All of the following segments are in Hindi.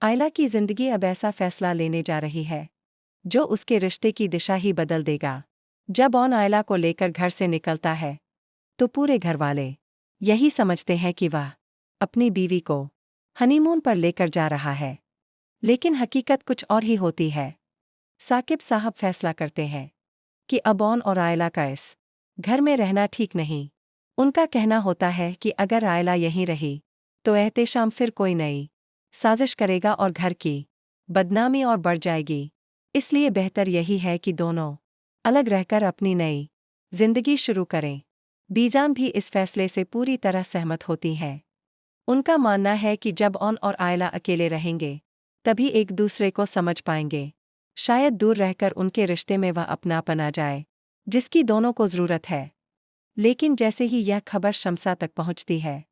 आयला की जिंदगी अब ऐसा फैसला लेने जा रही है जो उसके रिश्ते की दिशा ही बदल देगा। जब ऑन आयला को लेकर घर से निकलता है तो पूरे घरवाले यही समझते हैं कि वह अपनी बीवी को हनीमून पर लेकर जा रहा है, लेकिन हकीकत कुछ और ही होती है। साकिब साहब फैसला करते हैं कि अब ऑन और आयला का इस घर में रहना ठीक नहीं। उनका कहना होता है कि अगर आयला यहीं रही तो एहतेशाम फिर कोई नई साजिश करेगा और घर की बदनामी और बढ़ जाएगी। इसलिए बेहतर यही है कि दोनों अलग रहकर अपनी नई जिंदगी शुरू करें। बीजान भी इस फैसले से पूरी तरह सहमत होती हैं। उनका मानना है कि जब ऑन और आयला अकेले रहेंगे तभी एक दूसरे को समझ पाएंगे। शायद दूर रहकर उनके रिश्ते में वह अपनापन आ जाए जिसकी दोनों को जरूरत है। लेकिन जैसे ही यह खबर शम्सा तक पहुंचती है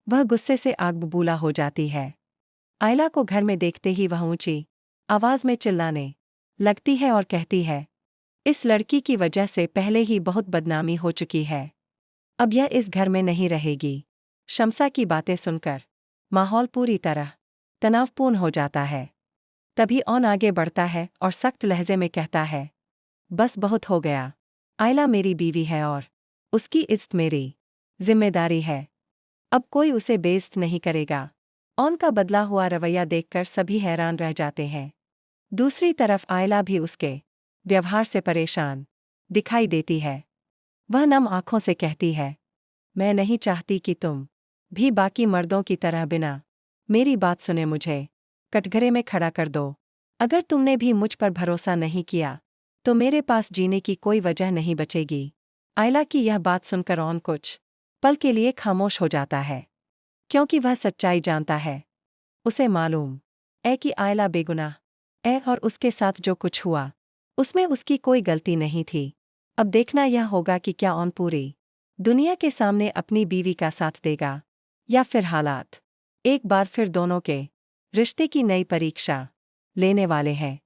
वह गुस्से से आग बबूला हो जाती है। आयला को घर में देखते ही वह ऊंची आवाज में चिल्लाने लगती है और कहती है, इस लड़की की वजह से पहले ही बहुत बदनामी हो चुकी है, अब यह इस घर में नहीं रहेगी। शम्सा की बातें सुनकर माहौल पूरी तरह तनावपूर्ण हो जाता है। तभी ऑन आगे बढ़ता है और सख्त लहजे में कहता है, बस बहुत हो गया। आयला मेरी बीवी है और उसकी इज्जत मेरी जिम्मेदारी है। अब कोई उसे बेइज्जत नहीं करेगा। ऑन का बदला हुआ रवैया देखकर सभी हैरान रह जाते हैं। दूसरी तरफ आयला भी उसके व्यवहार से परेशान दिखाई देती है। वह नम आंखों से कहती है, मैं नहीं चाहती कि तुम भी बाकी मर्दों की तरह बिना मेरी बात सुने मुझे कटघरे में खड़ा कर दो। अगर तुमने भी मुझ पर भरोसा नहीं किया तो मेरे पास जीने की कोई वजह नहीं बचेगी। आयला की यह बात सुनकर ऑन कुछ पल के लिए खामोश हो जाता है, क्योंकि वह सच्चाई जानता है। उसे मालूम है कि आयला बेगुनाह है और उसके साथ जो कुछ हुआ उसमें उसकी कोई गलती नहीं थी। अब देखना यह होगा कि क्या ऑन पूरी दुनिया के सामने अपनी बीवी का साथ देगा या फिर हालात एक बार फिर दोनों के रिश्ते की नई परीक्षा लेने वाले हैं।